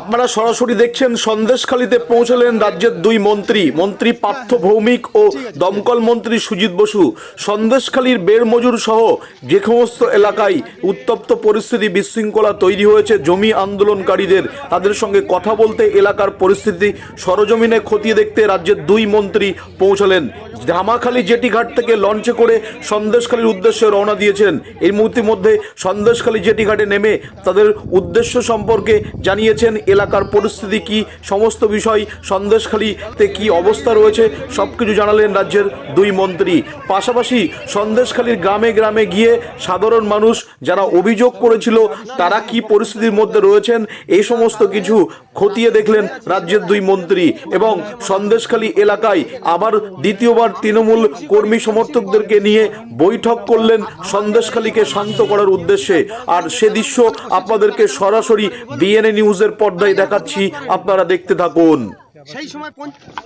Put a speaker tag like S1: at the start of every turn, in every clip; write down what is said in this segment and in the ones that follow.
S1: আপনারা সরাসরি দেখছেন সন্দেশখালীতে পৌঁছলেন রাজ্যের দুই মন্ত্রী পার্থ ভৌমিক ও দমকল মন্ত্রী সুজিত বসু। সন্দেশখালীর বেড়মজুর সহ যে সমস্ত এলাকায় উত্তপ্ত পরিস্থিতি, বিশৃঙ্খলা তৈরি হয়েছে জমি আন্দোলনকারীদের, তাদের সঙ্গে কথা বলতে, এলাকার পরিস্থিতি সরজমিনে খতিয়ে দেখতে রাজ্যের দুই মন্ত্রী পৌঁছলেন। ধামাখালী জেটিঘাট থেকে লঞ্চে করে সন্দেশখালীর উদ্দেশ্যে রওনা দিয়েছেন। এই মুহূর্তের মধ্যে সন্দেশখালী জেটিঘাটে নেমে তাদের উদ্দেশ্য সম্পর্কে জানিয়েছেন, এলাকার পরিস্থিতি কি, সমস্ত বিষয় সন্দেশখালীতে কি অবস্থা রয়েছে সবকিছু জানালেন রাজ্যের দুই মন্ত্রী। পাশাপাশি সন্দেশখালীর গ্রামে গ্রামে গিয়ে সাধারণ মানুষ যারা অভিযোগ করেছিল তারা কি পরিস্থিতির মধ্যে রয়েছেন এই সমস্ত কিছু খতিয়ে দেখলেন রাজ্যের দুই মন্ত্রী। এবং সন্দেশখালী এলাকায় আবার দ্বিতীয়বার তৃণমূল কর্মী সমর্থকদেরকে নিয়ে বৈঠক করলেন সন্দেশখালীকে শান্ত করার উদ্দেশ্যে। আর সে দৃশ্য আপনাদেরকে সরাসরি বিএনএ নিউজের পর্দায় দেখাচ্ছি, আপনারা দেখতে থাকুন।
S2: সেই সময়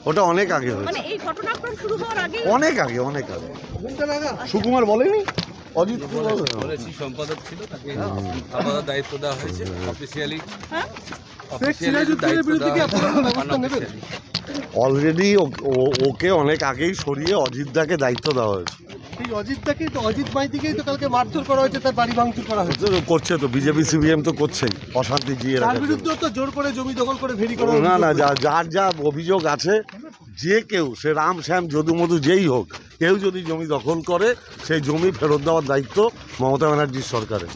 S3: ওটা অনেক আগে হয়েছে,
S2: মানে এই ঘটনাক্রম শুরু হওয়ার আগে
S3: অনেক আগে সুকুমার বলেনি, অজিত
S4: বলেছি সম্পাদক ছিল, তাকে আলাদা দায়িত্ব দেওয়া হয়েছে অফিসিয়ালি।
S3: অলরেডি ওকে অনেক আগেই সরিয়ে অজিতদাকে দায়িত্ব দেওয়া হয়েছে।
S5: অজিত মাইতিকেই তো কালকে মারধর করা হয়েছে, তার বাড়ি ভাঙচুর করা হয়েছে।
S3: করছে তো বিজেপি সিপিএম তো করছেই, অশান্তি জিয়ে
S5: তার
S3: রাখার
S5: বিরুদ্ধে তো জোর করে জমি দখল করে ভেরি করা।
S3: না না, যার যা অভিযোগ আছে, যে কেউ, সে রাম শ্যাম যদু মধু যেই হোক, কেউ যদি জমি দখল করে সেই জমি ফেরত দেওয়ার দায়িত্ব মমতা ব্যানার্জির সরকারের।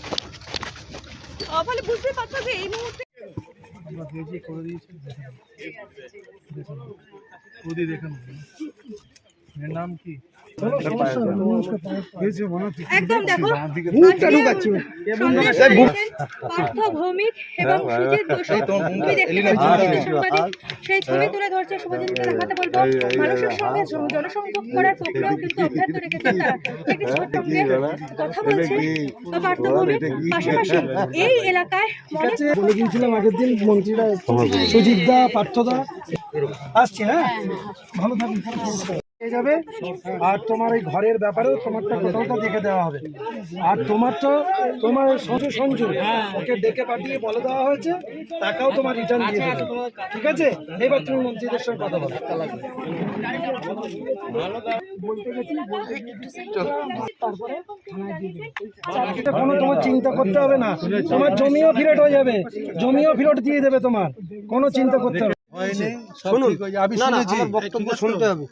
S2: ফলে বুঝতে পারছো যে এই মুহূর্তে
S5: নাম কি
S2: একদম দেখো পার্থ ভৌমিক এবং সুজিত বসু, তুমি দেখতে পাচ্ছ সেই ছবি তুলে ধরছে। শুভদিনকে দেখাতে বলবো, মানুষের সঙ্গে জনসংযোগ করার প্রক্রিয়াও কিন্তু অব্যাহত রেখেছেন তারা। একটি ছোট্ট সঙ্গে কথা বলছে পার্থ ভৌমিক। পাশাপাশি এই এলাকায়
S5: বলে দিয়েছিলাম আগের দিন মন্ত্রীরা, সুজিত দা, পার্থদা আসছে। হ্যাঁ, ভালো থাকবে যাবে। আর তোমার এই ঘরের ব্যাপারেও তোমারটা টোটালটা দেখে দেওয়া হবে। আর তোমার সঞ্জু ওকে ডেকে পাঠিয়ে বলে দেওয়া হয়েছে, টাকাও তোমার রিটার্ন দিয়ে দেবে, ঠিক আছে? এবার তুমি মন্ত্রীদের সঙ্গে কথা বলো। কোনো তোমার চিন্তা করতে হবে না, তোমার জমিও ফেরত হয়ে যাবে, জমিও ফেরত দিয়ে দেবে, তোমার কোনো চিন্তা করতে হবে। শুনুন, আমার বক্তব্য শুনতে হবে।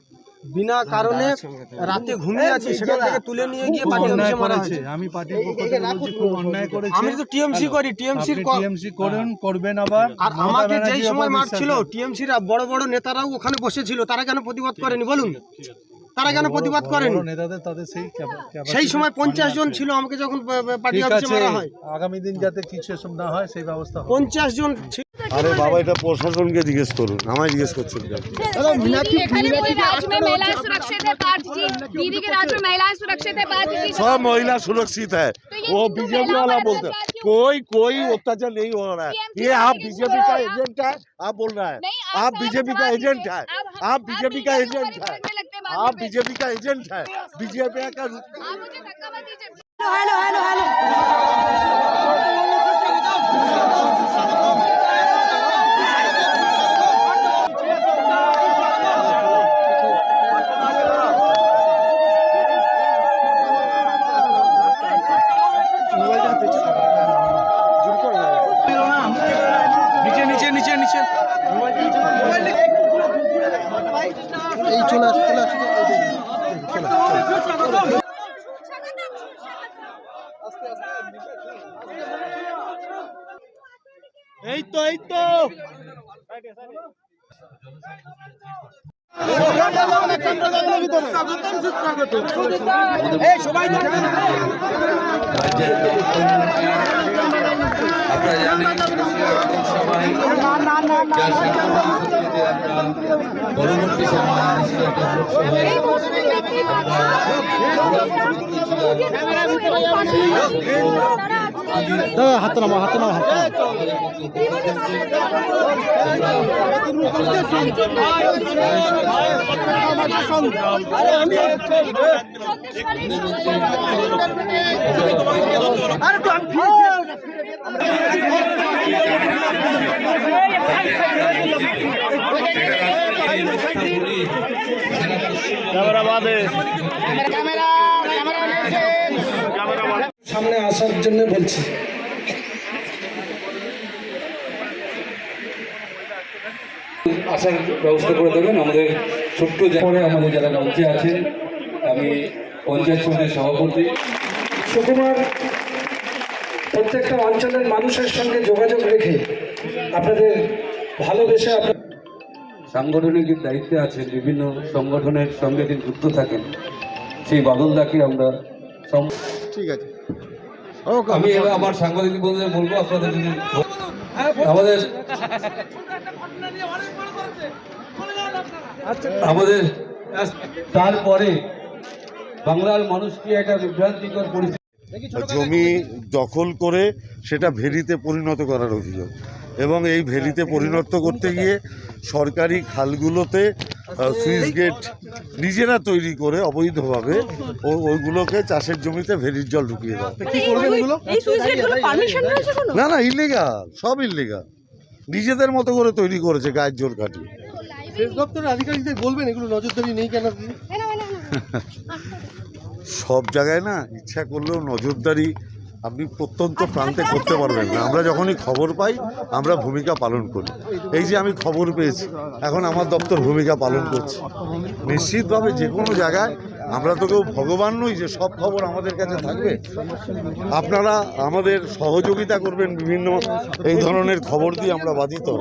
S5: বিনা কারণে রাতে ঘুমিয়ে আছি, সেখান থেকে তুলে নিয়ে গিয়ে পার্টি অফিসে মারা হয়েছে। আমি পার্টির পক্ষ থেকে বলছি খুব অন্যায় করেছি। আমি তো টিএমসি করি, টিএমসি করবেন আবার। আর আমাকে যেই সময় মারছিল টিএমসির বড় বড় নেতারাও ওখানে বসেছিল, তারা কেন প্রতিবাদ করেনি বলুন? তারা কেন প্রতিবাদ করেনি? সেই সময় 50 জন ছিল আমাকে যখন পার্টি অফিসে মারা হয়। আগামী দিন যাতে কিছু এসব না হয় সেই ব্যবস্থা। 50 জন।
S3: আরে বাবা, এটা প্রশাসনকে জিজ্ঞেস করুন, আমায় জিজ্ঞেস করছেন কেন? सब महिला सुरक्षित है, वो बीजेपी वाला बोलते हैं कोई अत्याचार नहीं हो रहा है। ये आप बीजेपी का एजेंट है, आप बोल रहा है आप बीजेपी का एजेंट है, आप बीजेपी का एजेंट है, आप बीजेपी का एजेंट है, बीजेपी का।
S2: हेलो हेलो हेलो
S5: এই তো
S4: আপনারা জানেন সবাই পরবর্তী সময়
S5: হাত নামা
S2: আরে
S5: সামনে আসার জন্য বলছি।
S6: আসার ব্যবস্থা করে দেবেন আমাদের ছোট্ট পরে আমাদের যারা মঞ্চে আছেন, আমি পঞ্চায়েত সমিতির সভাপতি
S5: সুকুমার প্রত্যেকটা অঞ্চলের মানুষের সঙ্গে যোগাযোগ রেখে আপনাদের ভালোবেসে আপনার
S6: সাংগঠনিক দায়িত্বে আছেন, বিভিন্ন সংগঠনের সঙ্গে তিনি যুক্ত থাকেন, সেই বাদলদাকে আমরা
S3: ঠিক আছে।
S6: আমি এবার আমার সাংবাদিক বন্ধুদের বলবো আপনাদের যদি আমাদের তারপরে বাংলার মানুষকে একটা বিভ্রান্তিকর পরিস্থিতি
S3: জমি দখল করে সেটা ভেলিতে পরিণত করার অভিযোগ, এবং এই ভেলিতে পরিণত করতে গিয়ে সরকারি খালগুলোতে সুইচ গেট নিজেরা তৈরি করে অবৈধভাবে ওইগুলোকে চাষের জমিতে ভেলির জল ঢুকিয়ে দেওয়া। না না, ইলিগাল, সব ইলিগাল, নিজেদের মতো করে তৈরি করেছে গায়ের জোর কাটিয়ে।
S7: সেচ দপ্তরের আধিকারিকদের বলবেন এগুলো নজরদারি নেই কেন?
S3: সব জায়গায় না ইচ্ছা করলেও নজরদারি আপনি প্রত্যন্ত প্রান্তে করতে পারবেন না। আমরা যখনই খবর পাই আমরা ভূমিকা পালন করি। এই যে আমি খবর পেয়েছি, এখন আমার দপ্তর ভূমিকা পালন করছে। নিশ্চিতভাবে যে কোনো জায়গায় আমরা তো কেউ ভগবান নই যে সব খবর আমাদের কাছে থাকবে। আপনারা আমাদের সহযোগিতা করবেন, বিভিন্ন এই ধরনের খবর দিয়ে আমরা বাধিত হব।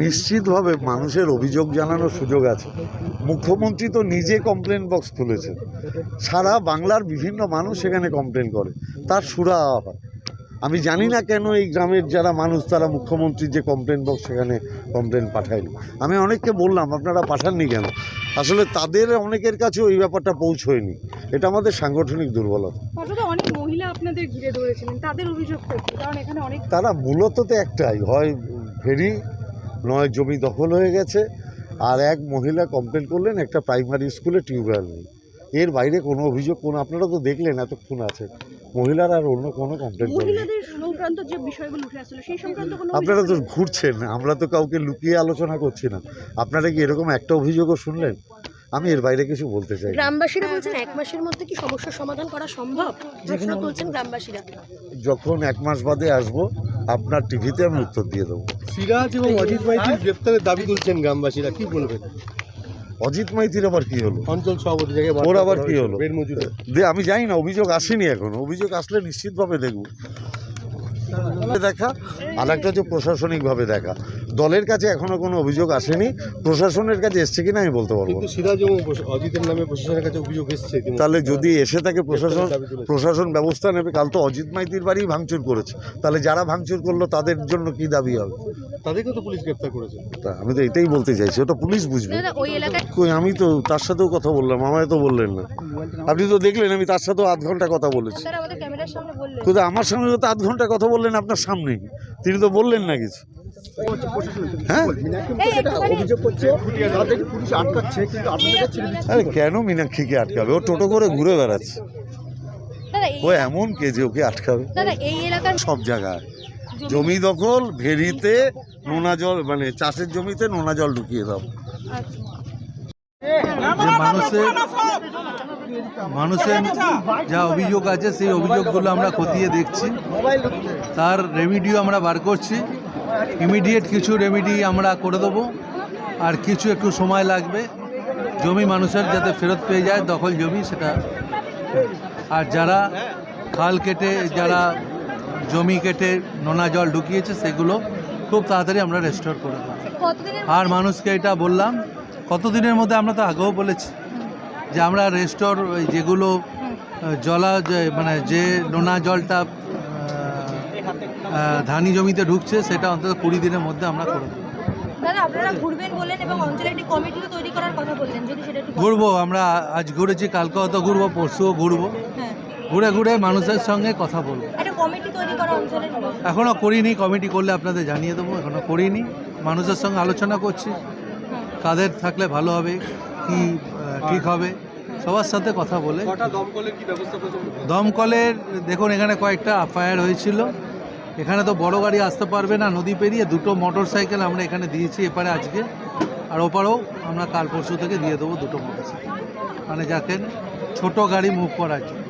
S3: নিশ্চিতভাবে মানুষের অভিযোগ জানানোর সুযোগ আছে। মুখ্যমন্ত্রী তো নিজে কমপ্লেন বক্স খুলেছেন, সারা বাংলার বিভিন্ন মানুষ সেখানে কমপ্লেন করে, তার সুরা হয়। আমি জানি না কেন এই গ্রামের যারা মানুষ তারা মুখ্যমন্ত্রীর যে কমপ্লেন বক্স সেখানে কমপ্লেন পাঠায়নি। আমি অনেককে বললাম আপনারা পাঠাননি কেন, আসলে তাদের অনেকের কাছেও এই ব্যাপারটা পৌঁছয়নি। এটা আমাদের সাংগঠনিক দুর্বলতা।
S2: অনেক মহিলা আপনাদের ঘিরে ধরেছিলেন, তাদের অভিযোগ কারণ এখানে অনেক
S3: তারা মূলত তো একটাই, হয় ভেরি নয় জমি দখল হয়ে গেছে, আর এক মহিলা কমপ্লেন করলেন একটা প্রাইমারি স্কুলে টিউবওয়েল নেই। এর বাইরে কোনো অভিযোগ কোনো, আপনারা তো দেখলেন এতক্ষণ আছে, মহিলার আর অন্য কোনো কমপ্লেন করেন। আপনারা তো ঘুরছেন, আমরা তো কাউকে লুকিয়ে আলোচনা করছি না। আপনারা কি এরকম একটা অভিযোগও শুনলেন? আমি এর বাইরে কিছু বলতে চাই।
S8: গ্রামবাসীরা বলছেন 1 মাসের মধ্যে কি সমস্যার সমাধান করা সম্ভব? প্রশ্ন তুলছেন গ্রামবাসীরা।
S3: যখন 1 মাস বাদে আসবো আপনার টিভিতে আমি উত্তর দিয়ে দেবো।
S7: সিরাজ এবং অজিত মাইতির গ্রেপ্তারের দাবি তুলছেন গ্রামবাসীরা, কি বলবেন?
S3: অজিত মাইতির আবার কি হলো?
S7: অঞ্চল সভাপতি জায়গায়
S3: ওর আবার কি হলো?
S7: বেড মজুরি
S3: আমি জানি না, অভিযোগ আসেনি এখনো। অভিযোগ আসলে নিশ্চিতভাবে দেখব। দেখা আর একটা হচ্ছে প্রশাসনিকভাবে দেখা। দলের কাছে এখনো কোনো অভিযোগ আসেনি, প্রশাসনের কাছে এসছে কিনা আমি বলতে পারবো না।
S7: সিরাজ এবং অজিতের নামে প্রশাসনের কাছে অভিযোগ এসছে,
S3: তাহলে যদি এসে থাকে প্রশাসন ব্যবস্থা নেবে। কাল তো অজিত মাইতির বাড়ি ভাঙচুর করেছে, তাহলে যারা ভাঙচুর করলো তাদের জন্য কি দাবি হবে?
S7: তাদেরকেও তো পুলিশ গ্রেপ্তার করেছে।
S3: আমি তো এটাই বলতে চাইছি, ওটা পুলিশ বুঝবে। আমি তো তার সাথেও কথা বললাম, আমায় তো বললেন না। আপনি তো দেখলেন আমি তার সাথেও আধ ঘন্টা কথা বলেছি। কিন্তু আমার সঙ্গে তো আধ ঘন্টা কথা বললেন আপনার সামনেই, তিনি তো বললেন না কিছু। হ্যাঁ, আরে কেন মীনাক্ষীকে আটকাবে? ও টোটো করে ঘুরে বেড়াচ্ছে, ও এমন কে যে ওকে আটকাবে? সব জায়গায় জমি দখল, ভেরিতে নোনা জল, মানে চাষের জমিতে নোনা জল ঢুকিয়ে দাও।
S9: মানুষের যা অভিযোগ আছে সেই অভিযোগগুলো আমরা খতিয়ে দেখছি, তার রেমিডিও আমরা বার করছি। ইমিডিয়েট কিছু রেমিডি আমরা করে দেবো, আর কিছু একটু সময় লাগবে। জমি মানুষের যাতে ফেরত পেয়ে যায়, দখল জমি সেটা। আর যারা খাল কেটে, যারা জমি কেটে নোনা জল ঢুকিয়েছে সেগুলো খুব তাড়াতাড়ি আমরা রেস্টোর করে দেবো। আর মানুষকে এটা বললাম কতদিনের মধ্যে, আমরা তো আগেও বলেছি যে আমরা রেস্টোর যেগুলো মানে যে নোনা জলটা ধানি জমিতে ঢুকছে সেটা অন্তত 20 দিনের মধ্যে আমরা করে দেবো। ঘুরবো, আমরা আজ ঘুরেছি, কালকে হয়তো ঘুরবো, পরশুও ঘুরবো। ঘুরে ঘুরে মানুষের সঙ্গে কথা বলবো। এখনো করিনি, কমিটি করলে আপনাদের জানিয়ে দেবো। এখনো করিনি, মানুষের সঙ্গে আলোচনা করছি কাদের থাকলে ভালো হবে, কি ঠিক হবে, সবার সাথে কথা বলে। দমকলের দেখুন এখানে কয়েকটা ফায়ার হয়েছিল, এখানে তো বড় গাড়ি আসতে পারবে না নদী পেরিয়ে, দুটো মোটর সাইকেল আমরা এখানে দিয়েছি এপারে আজকে, আর ওপারেও আমরা কাল পরশু থেকে দিয়ে দেবো দুটো মোটর সাইকেল, মানে যাতে ছোট গাড়ি মুভ করার জন্য।